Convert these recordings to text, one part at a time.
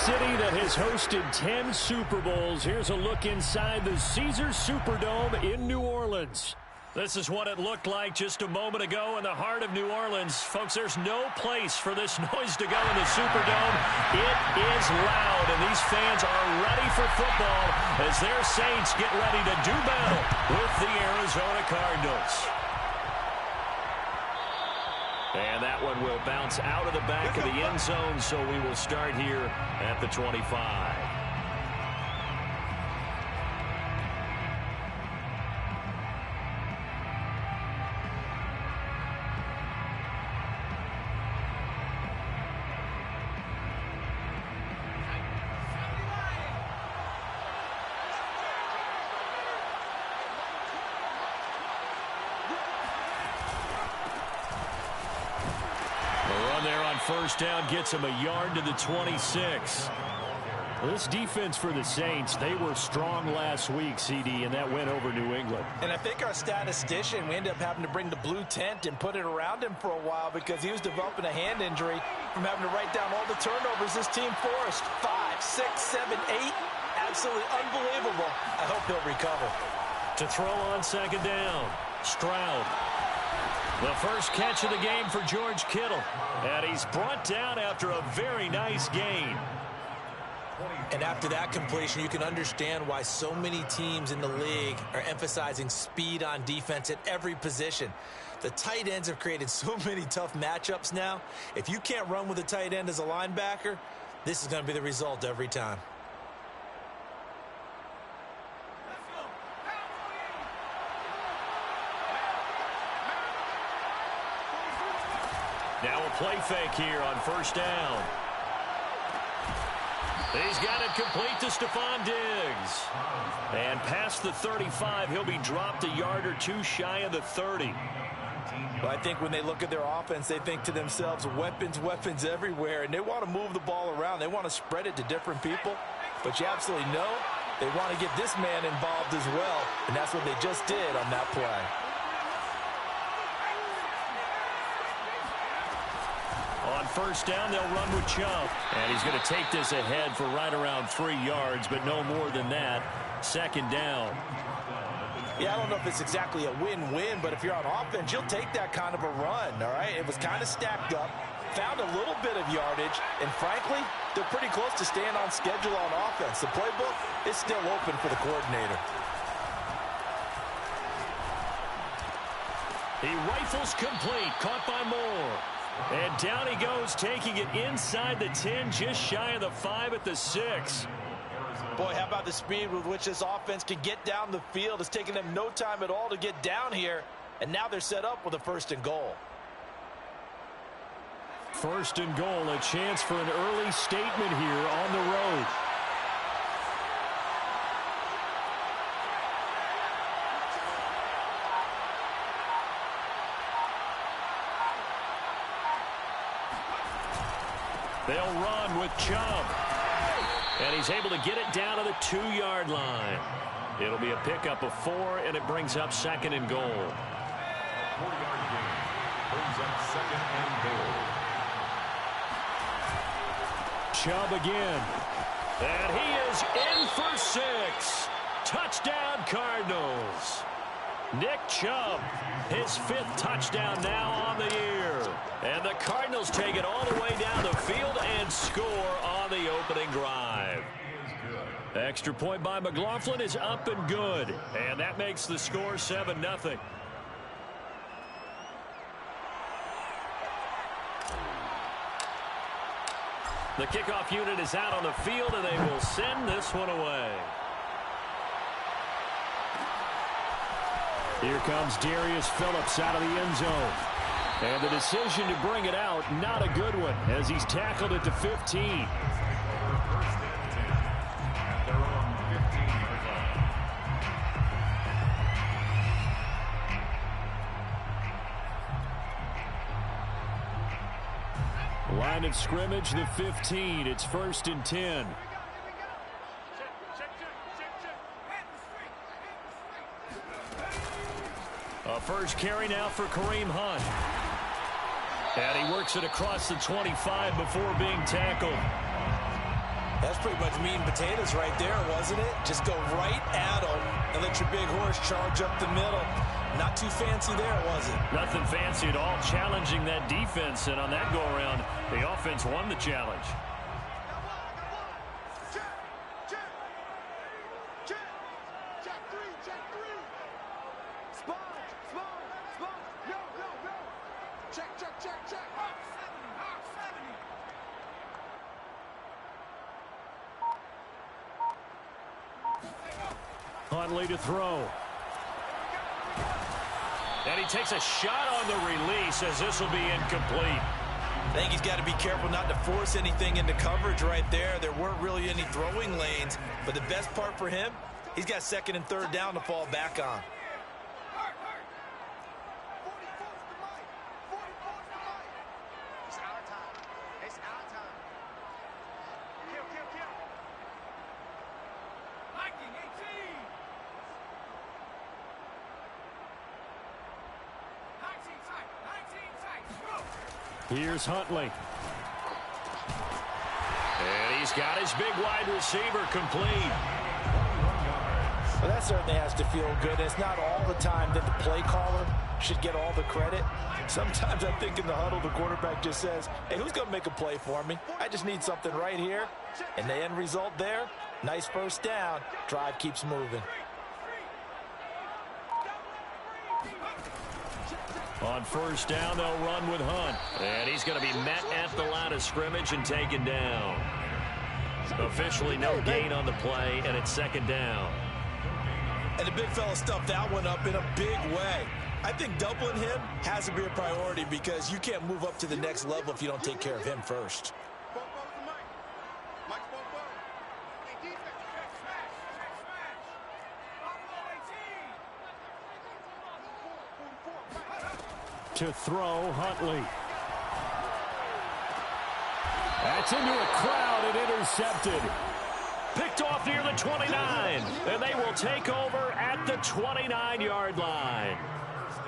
city that has hosted 10 Super Bowls. Here's a look inside the Caesars Superdome in New Orleans. This is what it looked like just a moment ago in the heart of New Orleans. Folks, there's no place for this noise to go in the Superdome. It is loud, and these fans are ready for football as their Saints get ready to do battle with the Arizona Cardinals. And that one will bounce out of the back of the end zone, so we will start here at the 25. First down gets him a yard to the 26. This defense for the Saints, they were strong last week, CD, and that went over New England. And I think our statistician, we ended up having to bring the blue tent and put it around him for a while because he was developing a hand injury from having to write down all the turnovers this team forced. 5, 6, 7, 8. Absolutely unbelievable. I hope he'll recover. To throw on second down, Stroud. The first catch of the game for George Kittle. And he's brought down after a very nice gain. And after that completion, you can understand why so many teams in the league are emphasizing speed on defense at every position. The tight ends have created so many tough matchups now. If you can't run with a tight end as a linebacker, this is going to be the result every time. Now a play fake here on first down. He's got it complete to Stephon Diggs. And past the 35, he'll be dropped a yard or two shy of the 30. Well, I think when they look at their offense, they think to themselves, weapons, weapons everywhere. And they want to move the ball around. They want to spread it to different people. But you absolutely know they want to get this man involved as well. And that's what they just did on that play. On first down, they'll run with Chubb. And he's going to take this ahead for right around 3 yards, but no more than that. Second down. Yeah, I don't know if it's exactly a win-win, but if you're on offense, you'll take that kind of a run, all right? It was kind of stacked up, found a little bit of yardage, and frankly, they're pretty close to staying on schedule on offense. The playbook is still open for the coordinator. He rifles complete, caught by Moore. And down he goes, taking it inside the 10, just shy of the 5 at the 6. Boy, how about the speed with which this offense can get down the field? It's taken them no time at all to get down here, and now they're set up with a 1st and goal. 1st and goal, a chance for an early statement here on the road. They'll run with Chubb. And he's able to get it down to the 2-yard line. It'll be a pickup of 4, and it brings up 2nd and goal. 4-yard gain brings up 2nd and goal. Chubb again. And he is in for 6. Touchdown, Cardinals. Nick Chubb, his 5th touchdown now on the year. And the Cardinals take it all the way down the field and score on the opening drive. Extra point by McLaughlin is up and good. And that makes the score 7-0. The kickoff unit is out on the field, and they will send this one away. Here comes Darius Phillips out of the end zone. And the decision to bring it out, not a good one, as he's tackled at the 15. Line of scrimmage, the 15. It's 1st and 10. A first carry now for Kareem Hunt. And he works it across the 25 before being tackled. That's pretty much meat and potatoes right there, wasn't it? Just go right at them and let your big horse charge up the middle. Not too fancy there, was it? Nothing fancy at all, challenging that defense, and on that go-around, the offense won the challenge. Huntley to throw. And he takes a shot on the release as this will be incomplete. I think he's got to be careful not to force anything into coverage right there. There weren't really any throwing lanes, but the best part for him, he's got second and third down to fall back on. Here's Huntley. And he's got his big wide receiver complete. Well, that certainly has to feel good. It's not all the time that the play caller should get all the credit. Sometimes I think in the huddle, the quarterback just says, hey, who's going to make a play for me? I just need something right here. And the end result there, nice first down. Drive keeps moving. On first down, they'll run with Hunt. And he's going to be met at the line of scrimmage and taken down. Officially no gain on the play, and it's second down. And the big fella stuffed that one up in a big way. I think doubling him has to be a priority because you can't move up to the next level if you don't take care of him first. To throw, Huntley. That's into a crowd and intercepted. Picked off near the 29, and they will take over at the 29-yard line.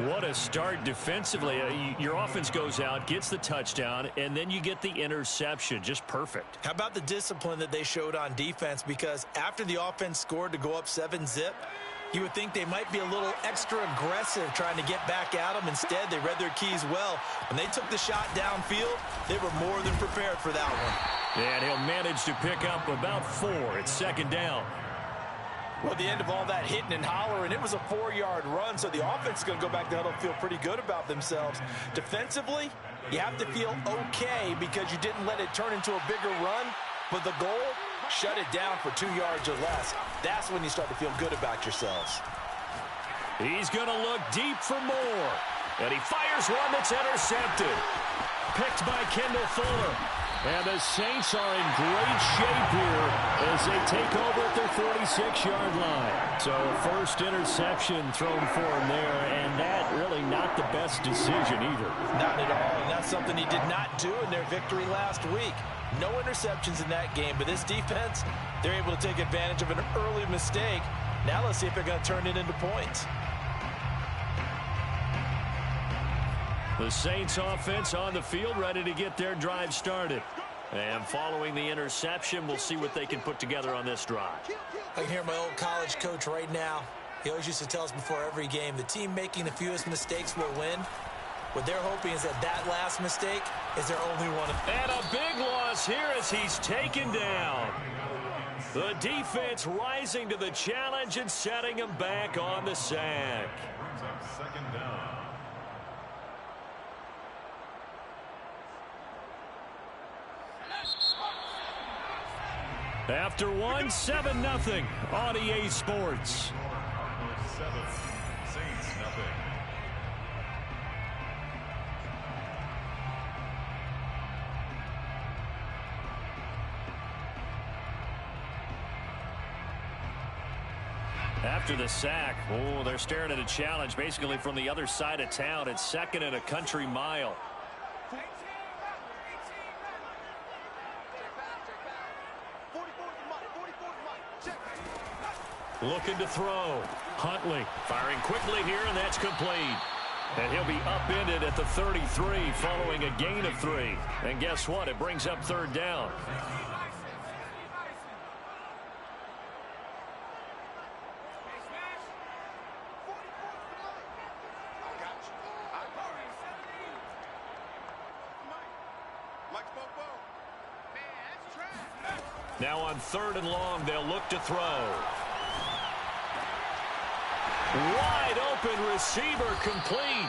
What a start defensively. Your offense goes out, gets the touchdown, and then you get the interception. Just perfect. How about the discipline that they showed on defense? Because after the offense scored to go up 7-zip, you would think they might be a little extra aggressive trying to get back at them. Instead, they read their keys well. When they took the shot downfield, they were more than prepared for that one. And he'll manage to pick up about 4. It's second down. Well, the end of all that hitting and hollering, it was a 4-yard run, so the offense is going to go back to huddle and feel pretty good about themselves. Defensively, you have to feel okay because you didn't let it turn into a bigger run, but the goal, shut it down for 2 yards or less. That's when you start to feel good about yourselves. He's going to look deep for more. And he fires one that's intercepted. Picked by Kendall Fuller. And the Saints are in great shape here as they take over at their 46-yard line. So first interception thrown for him there, and that really not the best decision either. Not at all, and that's something he did not do in their victory last week. No interceptions in that game, but this defense, they're able to take advantage of an early mistake. Now let's see if they're going to turn it into points. The Saints offense on the field, ready to get their drive started. And following the interception, we'll see what they can put together on this drive. I can hear my old college coach right now. He always used to tell us before every game, the team making the fewest mistakes will win. What they're hoping is that that last mistake is their only one. And a big loss here as he's taken down. The defense rising to the challenge and setting him back on the sack. Brings up second down. After one, 7-0 on EA Sports. Cardinals 7, Saints 0. After the sack, oh, they're staring at a challenge basically from the other side of town. It's second and a country mile. Looking to throw. Huntley firing quickly here, and that's complete. And he'll be upended at the 33 following a gain of 3. And guess what? It brings up third down. Now on 3rd and long, they'll look to throw. Wide open receiver complete.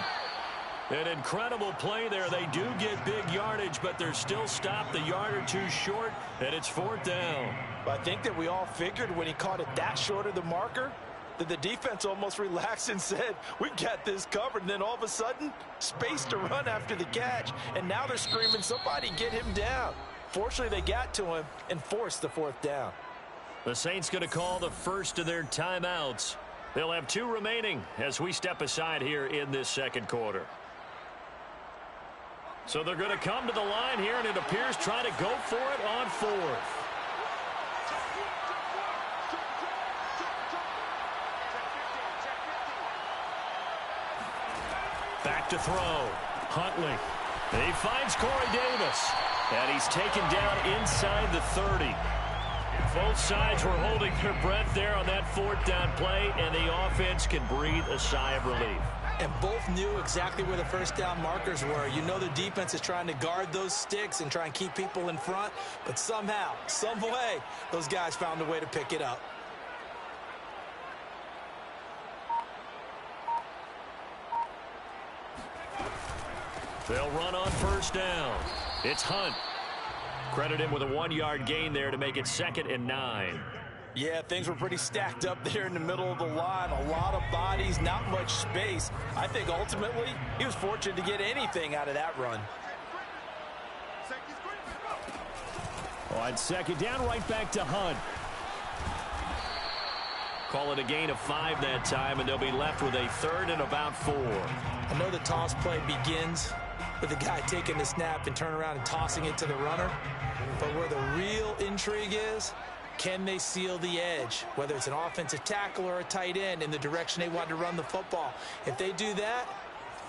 An incredible play there. They do get big yardage, but they're still stopped a yard or two short, and it's 4th down. But I think that we all figured when he caught it that short of the marker that the defense almost relaxed and said, we got this covered. And then all of a sudden, space to run after the catch. And now they're screaming, somebody get him down. Fortunately, they got to him and forced the 4th down. The Saints going to call the first of their timeouts. They'll have 2 remaining as we step aside here in this second quarter. So they're going to come to the line here, and it appears trying to go for it on 4th. Back to throw. Huntley. He finds Corey Davis. And he's taken down inside the 30. Both sides were holding their breath there on that 4th down play, and the offense can breathe a sigh of relief. And both knew exactly where the 1st down markers were. You know the defense is trying to guard those sticks and try and keep people in front, but somehow, some way, those guys found a way to pick it up. They'll run on 1st down. It's Hunt. Credit him with a 1-yard gain there to make it 2nd and 9. Yeah, things were pretty stacked up there in the middle of the line. A lot of bodies, not much space. I think ultimately he was fortunate to get anything out of that run. On 2nd down, right back to Hunt. Call it a gain of 5 that time, and they'll be left with a 3rd and about 4. I know the toss play begins with the guy taking the snap and turn around and tossing it to the runner. But where the real intrigue is, can they seal the edge, whether it's an offensive tackle or a tight end, in the direction they want to run the football? If they do that,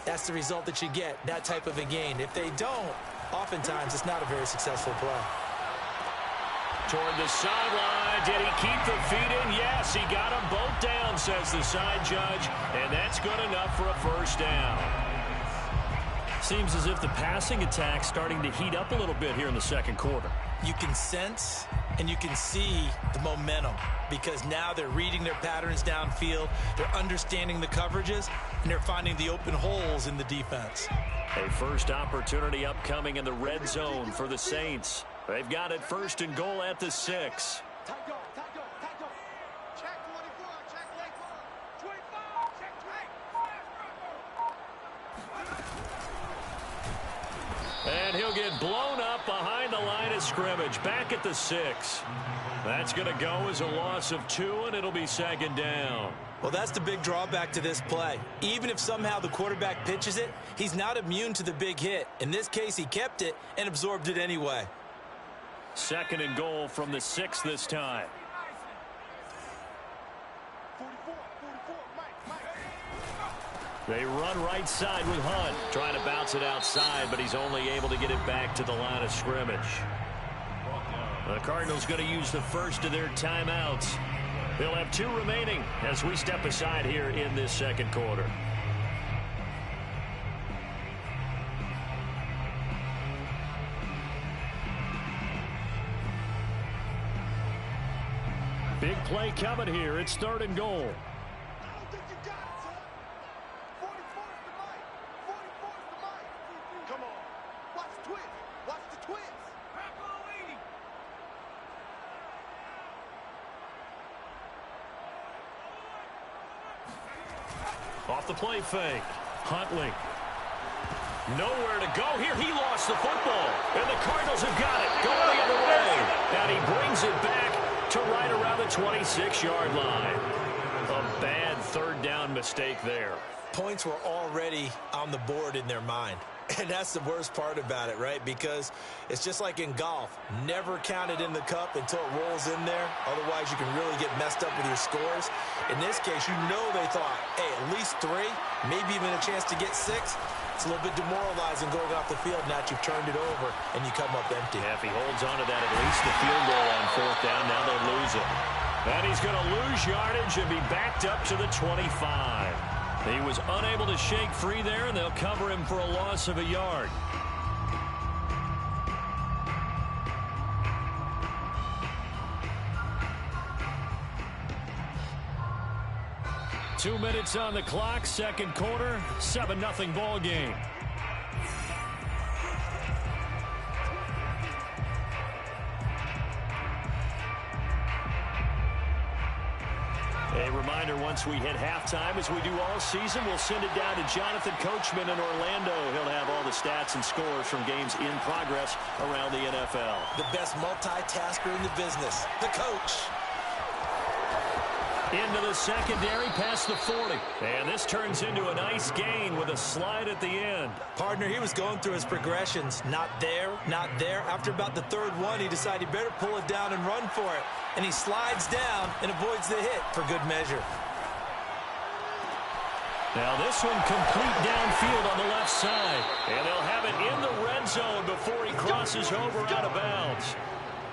that's the result that you get, that type of a gain. If they don't, oftentimes it's not a very successful play. Toward the sideline. Did he keep the feet in? Yes, he got them both down, says the side judge, and that's good enough for a 1st down. Seems as if the passing attack's starting to heat up a little bit here in the second quarter. You can sense and you can see the momentum because now they're reading their patterns downfield, they're understanding the coverages, and they're finding the open holes in the defense. A first opportunity upcoming in the red zone for the Saints. They've got it 1st and goal at the 6. And he'll get blown up behind the line of scrimmage, back at the 6. That's going to go as a loss of 2, and it'll be 2nd down. Well, that's the big drawback to this play. Even if somehow the quarterback pitches it, he's not immune to the big hit. In this case, he kept it and absorbed it anyway. 2nd and goal from the 6 this time. They run right side with Hunt, trying to bounce it outside, but he's only able to get it back to the line of scrimmage. The Cardinals going to use the first of their timeouts. They'll have 2 remaining as we step aside here in this second quarter. Big play coming here. It's 3rd and goal. Off the play fake. Huntley. Nowhere to go here. He lost the football. And the Cardinals have got it. Going the other way. And he brings it back to right around the 26-yard line. A bad 3rd down mistake there. Points were already on the board in their mind. And that's the worst part about it, right? Because it's just like in golf. Never count it in the cup until it rolls in there. Otherwise, you can really get messed up with your scores. In this case, you know they thought, hey, at least 3, maybe even a chance to get 6. It's a little bit demoralizing going off the field now that you've turned it over and you come up empty. Yeah, if he holds on to that, at least the field goal on 4th down. Now they lose it. And he's going to lose yardage and be backed up to the 25. He was unable to shake free there, and they'll cover him for a loss of a yard. 2 minutes on the clock, second quarter, 7-0 ball game. A reminder, once we hit halftime, as we do all season, we'll send it down to Jonathan Coachman in Orlando. He'll have all the stats and scores from games in progress around the NFL. The best multitasker in the business, the coach. Into the secondary, past the 40. And this turns into a nice gain with a slide at the end. Partner, he was going through his progressions. Not there, not there. After about the third one, he decided he better pull it down and run for it. And he slides down and avoids the hit for good measure. Now this one complete downfield on the left side. And they'll have it in the red zone before he crosses over out of bounds.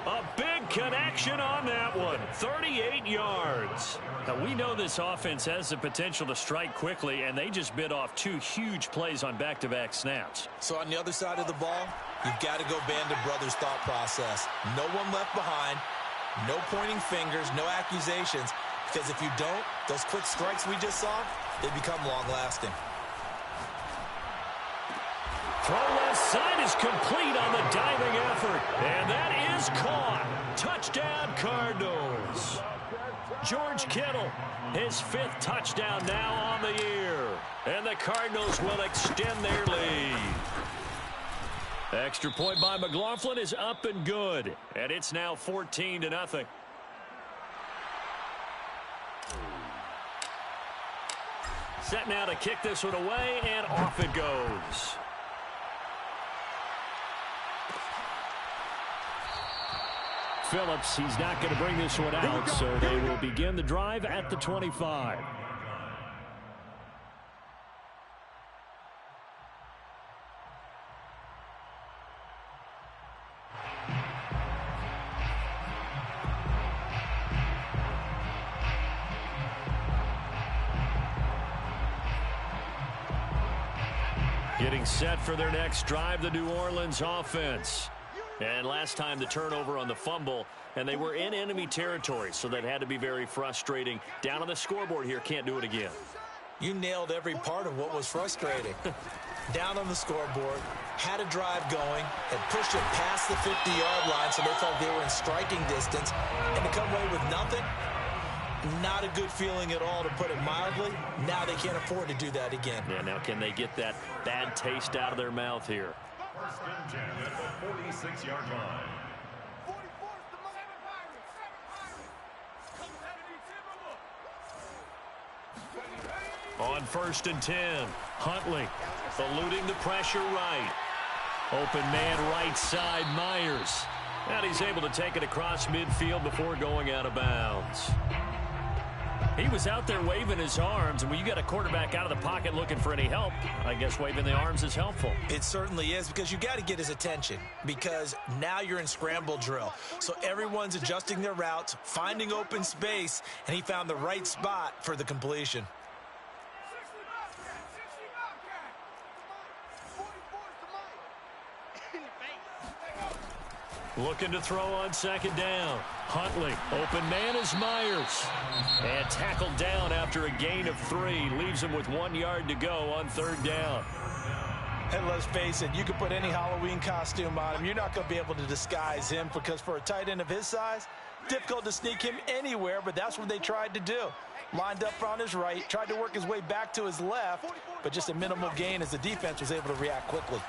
A big connection on that one. 38 yards. Now, we know this offense has the potential to strike quickly, and they just bit off 2 huge plays on back-to-back snaps. So on the other side of the ball, you've got to go band of brothers thought process. No one left behind. No pointing fingers, no accusations. Because if you don't, those quick strikes we just saw, they become long-lasting. Throw left side is complete on the diving effort. And that is caught. Touchdown, Cardinals. George Kittle, his 5th touchdown now on the year. And the Cardinals will extend their lead. Extra point by McLaughlin is up and good. And it's now 14-0. Set now to kick this one away, and off it goes. Phillips, he's not going to bring this one out, so they will begin the drive at the 25. Getting set for their next drive, the New Orleans offense. And last time the turnover on the fumble, and they were in enemy territory, so that had to be very frustrating. Down on the scoreboard here, can't do it again. You nailed every part of what was frustrating. Down on the scoreboard, had a drive going, and pushed it past the 50-yard line so they felt they were in striking distance, and to come away with nothing, not a good feeling at all, to put it mildly. Now they can't afford to do that again. Yeah, now can they get that bad taste out of their mouth here? First and 10 at the 46-yard line. On 1st and 10, Huntley eluding the pressure right. Open man right side, Myers. And he's able to take it across midfield before going out of bounds. He was out there waving his arms, and when you got a quarterback out of the pocket looking for any help, I guess waving the arms is helpful. It certainly is, because you got to get his attention, because now you're in scramble drill. So everyone's adjusting their routes, finding open space, and he found the right spot for the completion. Looking to throw on 2nd down. Huntley, open man is Myers. And tackled down after a gain of 3. Leaves him with 1 yard to go on 3rd down. And let's face it, you can put any Halloween costume on him. You're not going to be able to disguise him, because for a tight end of his size, difficult to sneak him anywhere, but that's what they tried to do. Lined up on his right, tried to work his way back to his left, but just a minimal gain as the defense was able to react quickly.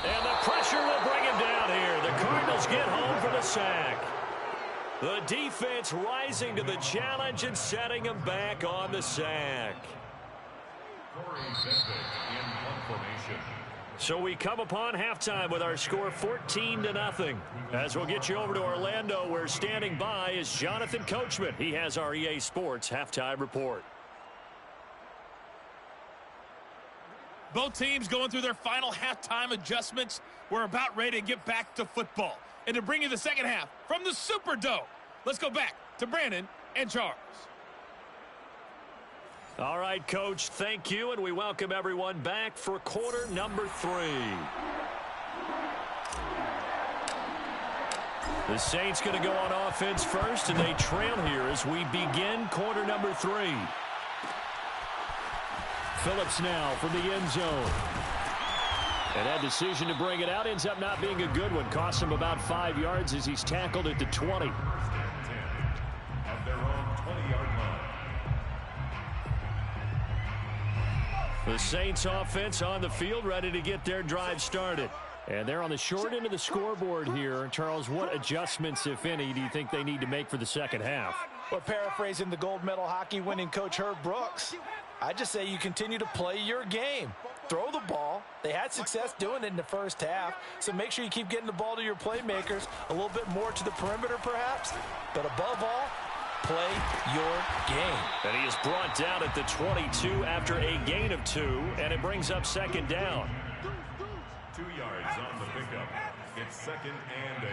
And the pressure will bring him down here. The Cardinals get home for the sack. The defense rising to the challenge and setting him back on the sack. So we come upon halftime with our score 14-0. As we'll get you over to Orlando, where standing by is Jonathan Coachman. He has our EA Sports halftime report. Both teams going through their final halftime adjustments. We're about ready to get back to football. And to bring you the second half from the Superdome, let's go back to Brandon and Charles. All right, Coach, thank you, and we welcome everyone back for quarter number 3. The Saints going to go on offense first, and they trail here as we begin quarter number 3. Phillips now from the end zone. And that decision to bring it out ends up not being a good one. Costs him about 5 yards as he's tackled at the 20. Of their own 20-yard line. The Saints offense on the field, ready to get their drive started. And they're on the short end of the scoreboard here. Charles, what adjustments, if any, do you think they need to make for the second half? Well, paraphrasing the gold medal hockey winning coach Herb Brooks, I just say you continue to play your game. Throw the ball. They had success doing it in the first half, so make sure you keep getting the ball to your playmakers, a little bit more to the perimeter perhaps, but above all, play your game. And he is brought down at the 22 after a gain of 2, and it brings up second down. 2 yards on the pickup. It's second and 8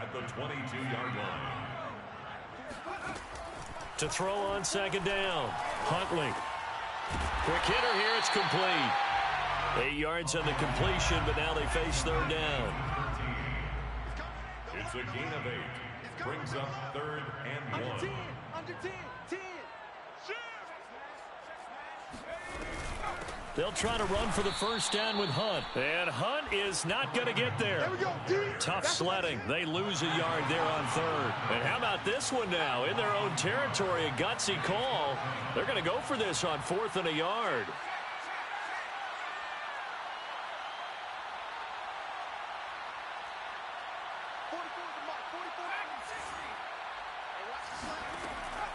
at the 22-yard line. To throw on second down, Huntley. Quick hitter here, it's complete. 8 yards on the completion, but now they face third down. It's a gain of 8. Brings up third and 1. Under 10. 10. They'll try to run for the first down with Hunt. And Hunt is not going to get there. Tough sledding. They lose a yard there on third. And how about this one now? In their own territory, a gutsy call. They're going to go for this on 4th and a yard.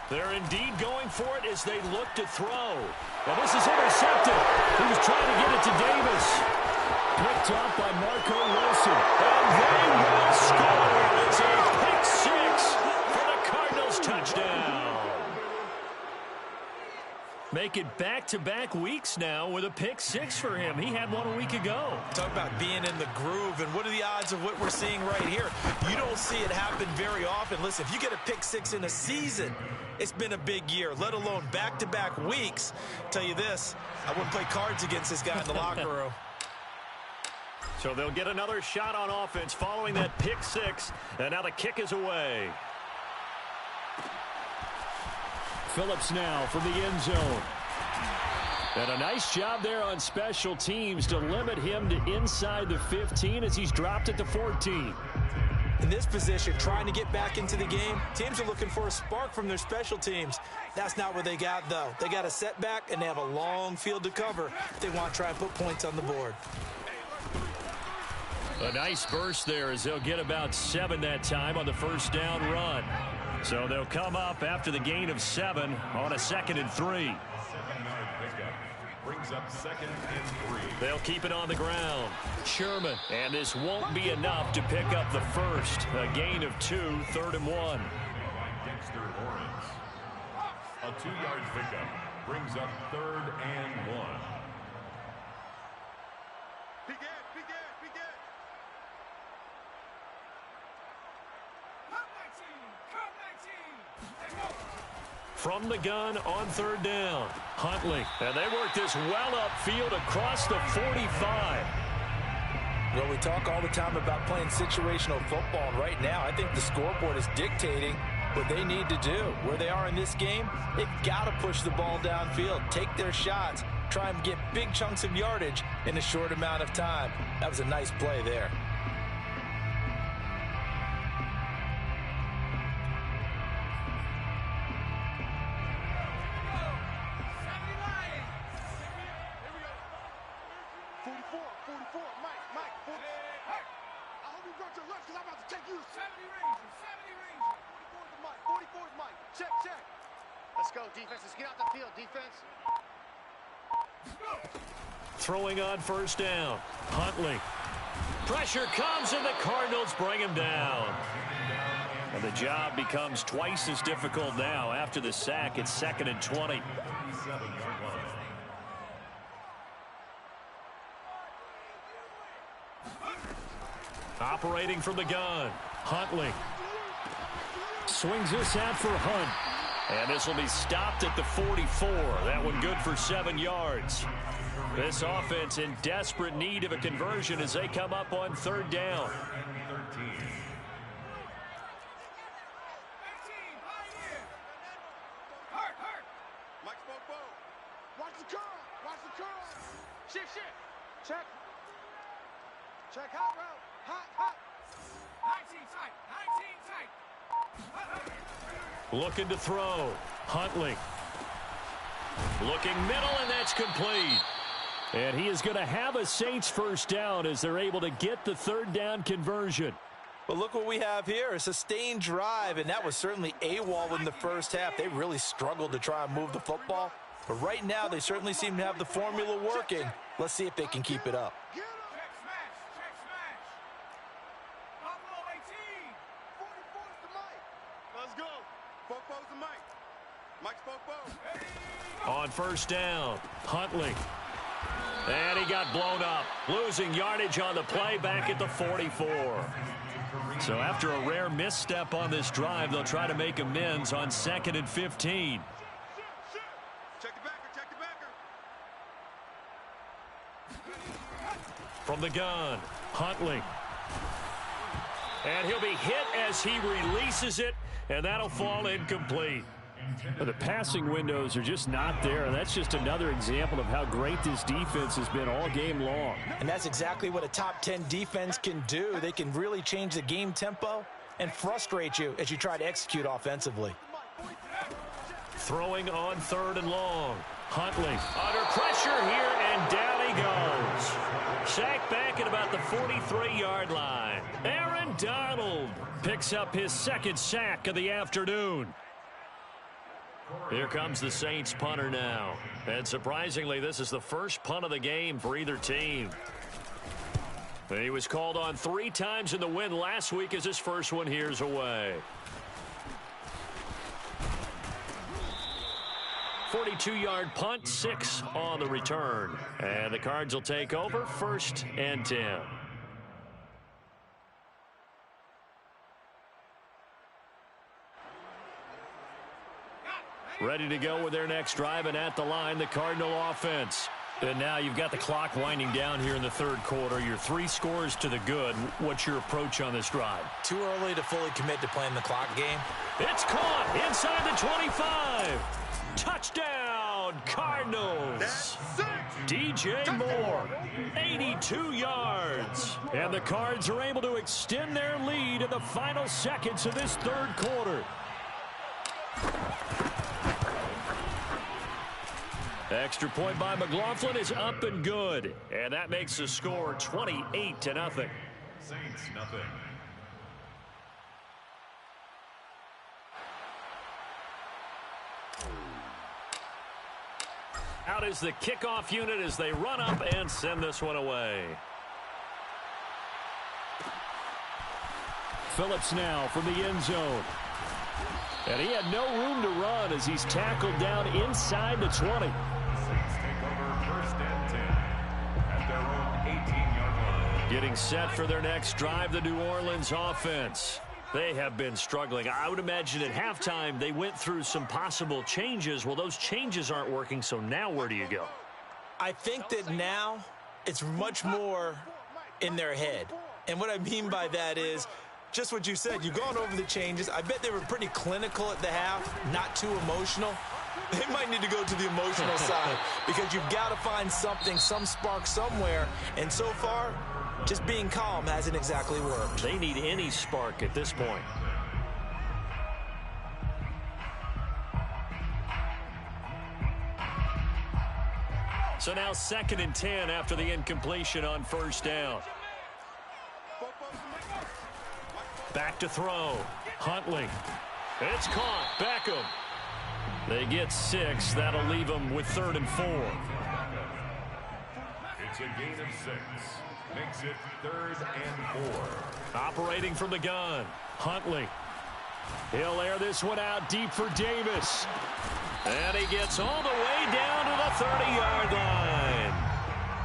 They're indeed going for it as they look to throw. Now this is intercepted. He was trying to get it to Davis. Picked up by Marco Wilson. And they will score. It's a pick 6 for the Cardinals touchdown. Make it back-to-back weeks now with a pick 6 for him. He had one a week ago. Talk about being in the groove, and what are the odds of what we're seeing right here? You don't see it happen very often. Listen, if you get a pick 6 in a season, it's been a big year, let alone back-to-back weeks. Tell you this, I wouldn't play cards against this guy in the locker room. So they'll get another shot on offense following that pick 6, and now the kick is away. Phillips now from the end zone. And a nice job there on special teams to limit him to inside the 15 as he's dropped at the 14. In this position, trying to get back into the game, teams are looking for a spark from their special teams. That's not what they got, though. They got a setback, and they have a long field to cover if they want to try and put points on the board. A nice burst there as they'll get about 7 that time on the first down run. So they'll come up after the gain of 7 on a 2nd and 3. 7-yard pickup. Brings up 2nd and 3. They'll keep it on the ground. Sherman. And this won't be enough to pick up the first. A gain of 2, 3rd and 1. By Dexter Lawrence. A 2-yard pickup. Brings up 3rd and 1. From the gun on 3rd down, Huntley. And they work this well upfield across the 45. Well, we talk all the time about playing situational football, and right now I think the scoreboard is dictating what they need to do. Where they are in this game, they've got to push the ball downfield, take their shots, try and get big chunks of yardage in a short amount of time. That was a nice play there. Throwing on 1st down, Huntley. Pressure comes, and the Cardinals bring him down. And the job becomes twice as difficult now. After the sack, it's 2nd and 20. Operating from the gun, Huntley. Swings this out for Hunt. And this will be stopped at the 44. That one good for 7 yards. This offense in desperate need of a conversion as they come up on 3rd down. Check. Check hot route. Hot. 19 tight. Looking to throw. Huntley. Looking middle, and that's complete. And he is going to have a Saints first down as they're able to get the third down conversion. But look what we have here, a sustained drive, and that was certainly AWOL in the first half. They really struggled to try and move the football. But right now, they certainly seem to have the formula working. Let's see if they can keep it up. Check smash. Buffalo 18. 44's the Mike. Let's go. Fopo's the Mike. Mike's Fopo. On first down, Huntley. And he got blown up, losing yardage on the play back at the 44. So after a rare misstep on this drive, they'll try to make amends on 2nd and 15. Check the backer. From the gun, Huntley. And he'll be hit as he releases it, and that'll fall incomplete. The passing windows are just not there, and that's just another example of how great this defense has been all game long. And that's exactly what a top 10 defense can do. They can really change the game tempo and frustrate you as you try to execute offensively. Throwing on 3rd and long. Huntley under pressure here, and down he goes. Sacked back at about the 43-yard line. Aaron Donald picks up his 2nd sack of the afternoon. Here comes the Saints punter now. And surprisingly, this is the first punt of the game for either team. He was called on 3 times in the win last week as his first one here's away. 42-yard punt, 6 on the return. And the Cards will take over 1st and 10. Ready to go with their next drive, and at the line, the Cardinal offense. And now you've got the clock winding down here in the 3rd quarter. You're 3 scores to the good. What's your approach on this drive? Too early to fully commit to playing the clock game. It's caught inside the 25. Touchdown, Cardinals. DJ Moore, 82 yards. And the Cards are able to extend their lead in the final seconds of this 3rd quarter. Extra point by McLaughlin is up and good. And that makes the score 28-0. Saints nothing. Out is the kickoff unit as they run up and send this one away. Phillips now from the end zone. And he had no room to run as he's tackled down inside the 20. Saints take over 1st and 10 at their own 18-yard line. Getting set for their next drive, the New Orleans offense. They have been struggling. I would imagine at halftime they went through some possible changes. Well, those changes aren't working, so now where do you go? I think that now it's much more in their head. And what I mean by that is just what you said. You've gone over the changes. I bet they were pretty clinical at the half, not too emotional. They might need to go to the emotional side because you've got to find something, some spark somewhere. And so far, just being calm hasn't exactly worked. They need any spark at this point. So now 2nd and 10 after the incompletion on 1st down. Back to throw. Huntley. It's caught. Beckham. They get 6. That'll leave them with 3rd and 4. It's a gain of 6. Makes it 3rd and 4. Operating from the gun. Huntley. He'll air this one out deep for Davis. And he gets all the way down to the 30-yard line.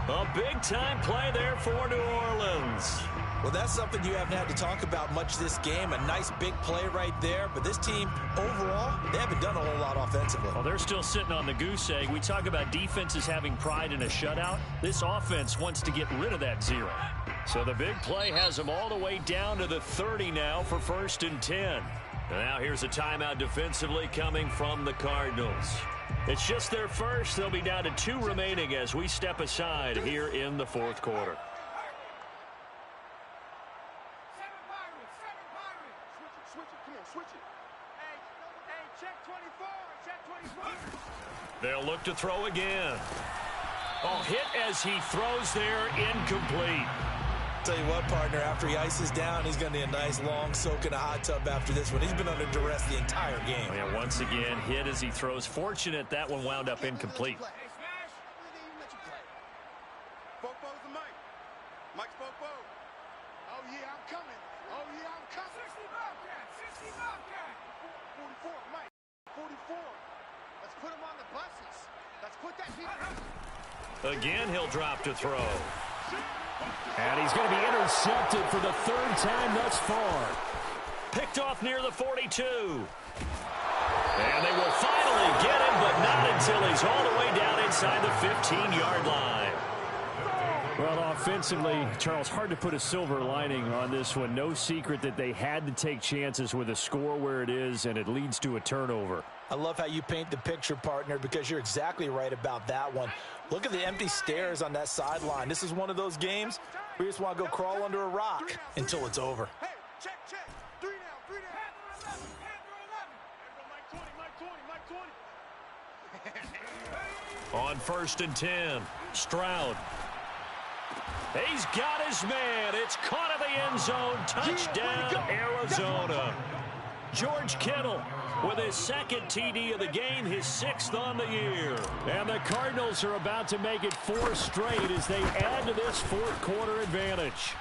A big-time play there for New Orleans. Well, that's something you haven't had to talk about much this game. A nice big play right there. But this team, overall, they haven't done a whole lot offensively. Well, they're still sitting on the goose egg. We talk about defenses having pride in a shutout. This offense wants to get rid of that 0. So the big play has them all the way down to the 30 now for 1st and 10. Now here's a timeout defensively coming from the Cardinals. It's just their first. They'll be down to 2 remaining as we step aside here in the fourth quarter. They'll look to throw again. Oh, hit as he throws there, incomplete. Tell you what, partner, after he ices down, he's going to need a nice long soak in a hot tub after this one. He's been under duress the entire game. Oh, yeah, once again, hit as he throws. Fortunate that one wound up incomplete. Bobo's the Mike. Mike's Bobo. Oh, yeah, I'm coming. Oh, yeah, I'm coming. 60 Bobcat. 60 Bobcat. 44, Mike. 44. Let's put him on the buses. Let's put that people. Again, he'll drop to throw. And he's going to be intercepted for the 3rd time thus far. Picked off near the 42. And they will finally get him, but not until he's all the way down inside the 15-yard line. Well, offensively, Charles, hard to put a silver lining on this one. No secret that they had to take chances with a score where it is, and it leads to a turnover. I love how you paint the picture, partner, because you're exactly right about that one. Look at the empty stairs on that sideline. This is one of those games where you just want to go crawl under a rock until it's over. Hey, check. 3 down, 3 down. Mike 20. On 1st and 10, Stroud. He's got his man. It's caught in the end zone. Touchdown, Arizona. George Kittle with his 2nd TD of the game, his 6th on the year. And the Cardinals are about to make it 4 straight as they add to this fourth quarter advantage.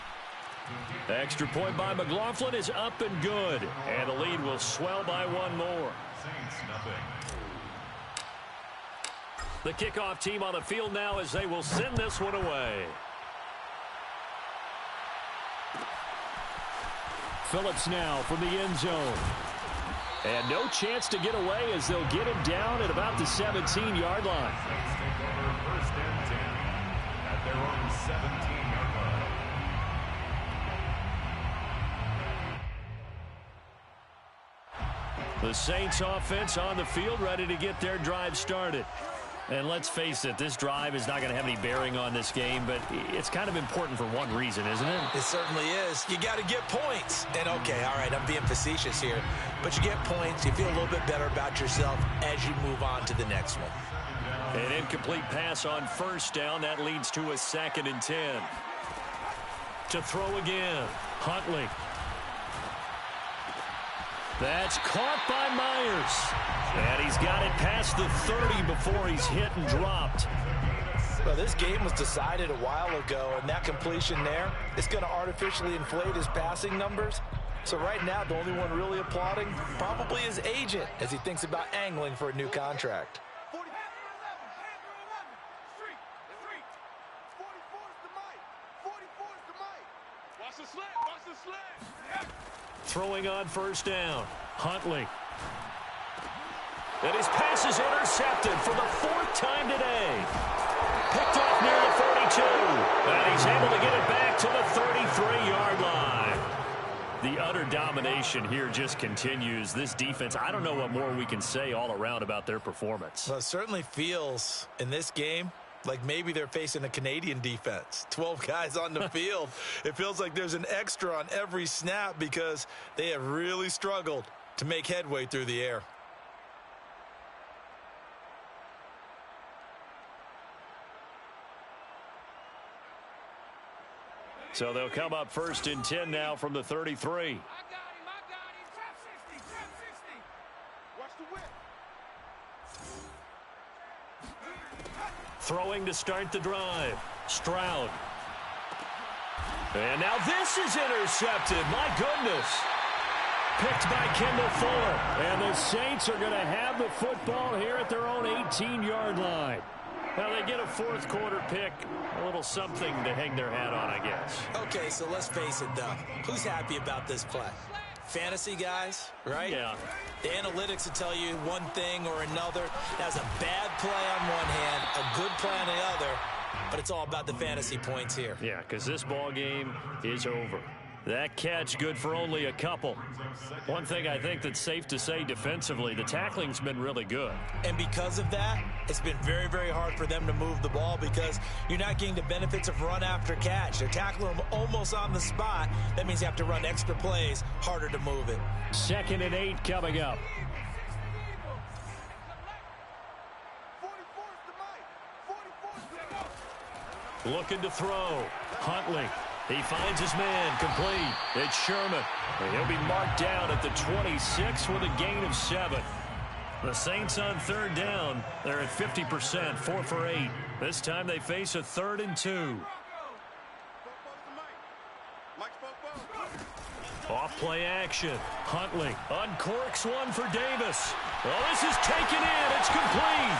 The extra point by McLaughlin is up and good. And the lead will swell by 1 more. The kickoff team on the field now as they will send this one away. Phillips now from the end zone. And no chance to get away as they'll get him down at about the 17-yard line. First and 10 at their own 17-yard line. The Saints offense on the field ready to get their drive started. And let's face it, this drive is not going to have any bearing on this game, but it's kind of important for one reason, isn't it? It certainly is. You got to get points. And, okay, all right, I'm being facetious here. But you get points, you feel a little bit better about yourself as you move on to the next one. An incomplete pass on 1st down. That leads to a 2nd and 10. To throw again, Huntley. That's caught by Myers. And he's got it past the 30 before he's hit and dropped. Well, this game was decided a while ago, and that completion there is going to artificially inflate his passing numbers. So right now, the only one really applauding probably his agent as he thinks about angling for a new contract. 44's the Mike. 44's the Mike. Watch the slant. Watch the slant. Throwing on 1st down, Huntley. And his pass is intercepted for the 4th time today. Picked off near the 42. And he's able to get it back to the 33-yard line. The utter domination here just continues. This defense, I don't know what more we can say all around about their performance. Well, it certainly feels in this game like maybe they're facing a Canadian defense. 12 guys on the field. It feels like there's an extra on every snap because they have really struggled to make headway through the air. So they'll come up 1st and 10 now from the 33. I got him. Trap 60. Watch the whip. Throwing to start the drive. Stroud. And now this is intercepted. My goodness. Picked by Kendall Fuller. And the Saints are going to have the football here at their own 18-yard line. Well, they get a 4th quarter pick. A little something to hang their hat on, I guess. Okay, so let's face it, though. Who's happy about this play? Fantasy guys, right? Yeah. The analytics will tell you one thing or another. That's a bad play on one hand, a good play on the other, but it's all about the fantasy points here. Yeah, because this ball game is over. That catch good for only a couple. One thing I think that's safe to say defensively, the tackling's been really good. And because of that, it's been very, very hard for them to move the ball because you're not getting the benefits of run after catch. They're tackling them almost on the spot. That means you have to run extra plays, harder to move it. 2nd and 8 coming up. Looking to throw. Huntley. He finds his man complete. It's Sherman. And he'll be marked down at the 26 with a gain of 7. The Saints on 3rd down. They're at 50%, 4 for 8. This time they face a 3rd and 2. Off play action. Huntley uncorks one for Davis. Well, this is taken in. It's complete.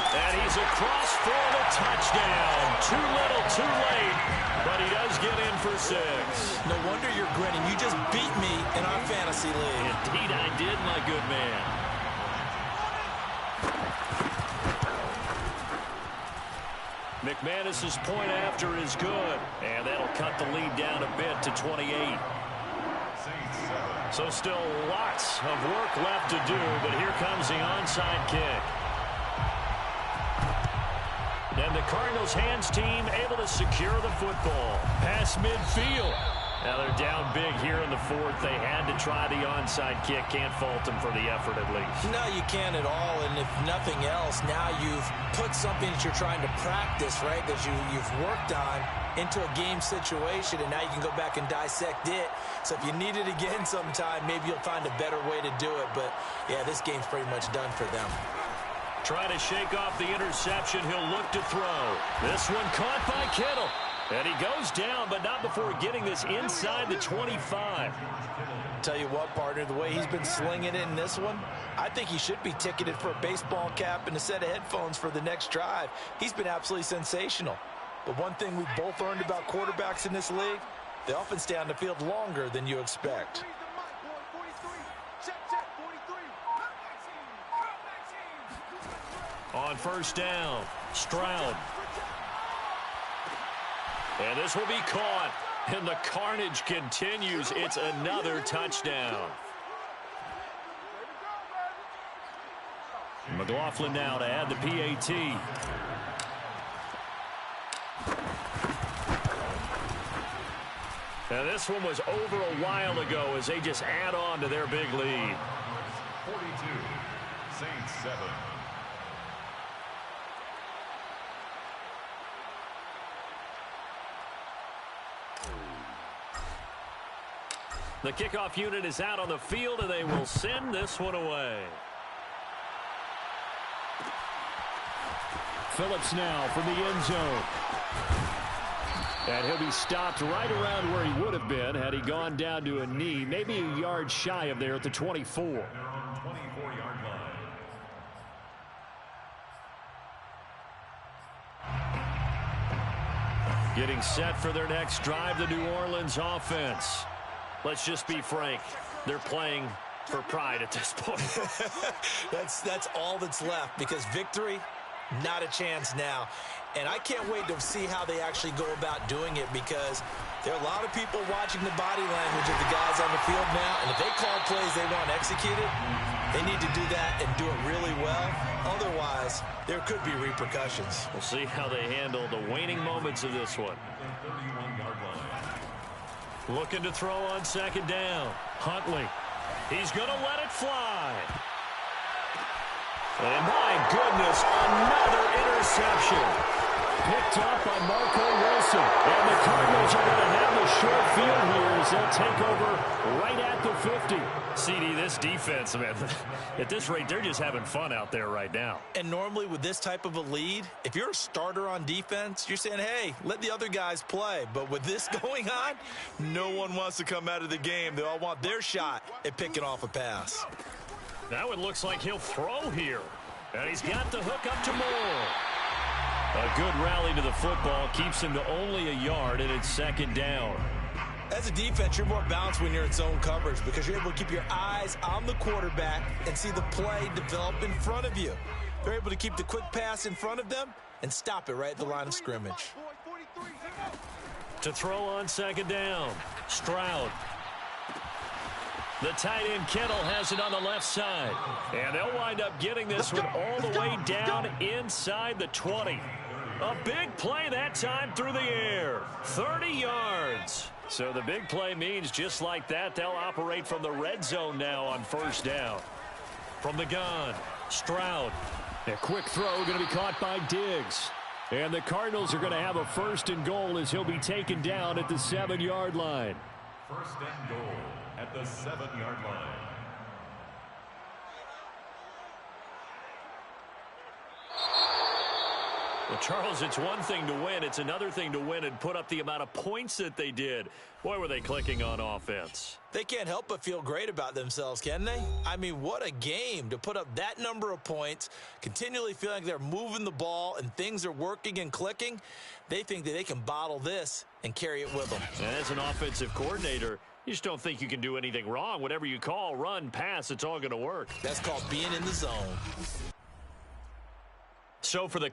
And he's across for the touchdown. Too little, too late. But he does get in for 6. No wonder you're grinning. You just beat me in our fantasy league. Indeed I did, my good man. McManus's point after is good. And that'll cut the lead down a bit to 28. So still lots of work left to do, but here comes the onside kick. And the Cardinals' hands team able to secure the football. Past midfield. Now they're down big here in the 4th. They had to try the onside kick. Can't fault them for the effort at least. No, you can't at all. And if nothing else, now you've put something that you're trying to practice, right, that you've worked on into a game situation, and now you can go back and dissect it. So if you need it again sometime, maybe you'll find a better way to do it. But, yeah, this game's pretty much done for them. Trying to shake off the interception. He'll look to throw. This one caught by Kittle. And he goes down, but not before getting this inside the 25. Tell you what, partner, the way he's been slinging it in this one, I think he should be ticketed for a baseball cap and a set of headphones for the next drive. He's been absolutely sensational. But one thing we've both learned about quarterbacks in this league, they often stay on the field longer than you expect. On 1st down, Stroud. And this will be caught. And the carnage continues. It's another touchdown. McLaughlin now to add the PAT. And this one was over a while ago as they just add on to their big lead. 42, Saints 7. The kickoff unit is out on the field, and they will send this one away. Phillips now from the end zone. And he'll be stopped right around where he would have been had he gone down to a knee, maybe a yard shy of there at the 24. They're on 24-yard line. Getting set for their next drive, the New Orleans offense. Let's just be frank. They're playing for pride at this point. That's all that's left, because victory, not a chance now. And I can't wait to see how they actually go about doing it, because there are a lot of people watching the body language of the guys on the field now, and if they call plays they want executed, they need to do that and do it really well. Otherwise, there could be repercussions. We'll see how they handle the waning moments of this one. 31-yard line. Looking to throw on 2nd down. Huntley. He's going to let it fly. And my goodness, another interception. Picked up by Marco Wilson. And the Cardinals are going to have the short field here as they'll take over right at the 50. CD, this defense, man, at this rate, they're just having fun out there right now. And normally with this type of a lead, if you're a starter on defense, you're saying, hey, let the other guys play. But with this going on, no one wants to come out of the game. They all want their shot at picking off a pass. Now it looks like he'll throw here. And he's got the hook up to Moore. A good rally to the football keeps him to only a yard, and it's 2nd down. As a defense, you're more balanced when you're in zone coverage because you're able to keep your eyes on the quarterback and see the play develop in front of you. They're able to keep the quick pass in front of them and stop it right at the line of scrimmage. To throw on second down. Stroud. The tight end Kittle has it on the left side. And they'll wind up getting this one all the way down inside the 20. A big play that time through the air. 30 yards. So the big play means just like that, they'll operate from the red zone now on first down. From the gun, Stroud. A quick throw going to be caught by Diggs. And the Cardinals are going to have a first and goal as he'll be taken down at the 7-yard line. First and goal at the 7-yard line. Well, Charles, it's one thing to win. It's another thing to win and put up the amount of points that they did. Boy, were they clicking on offense. They can't help but feel great about themselves, can they? I mean, what a game to put up that number of points, continually feeling like they're moving the ball and things are working and clicking. They think that they can bottle this and carry it with them. And as an offensive coordinator, you just don't think you can do anything wrong. Whatever you call, run, pass, it's all going to work. That's called being in the zone. So for the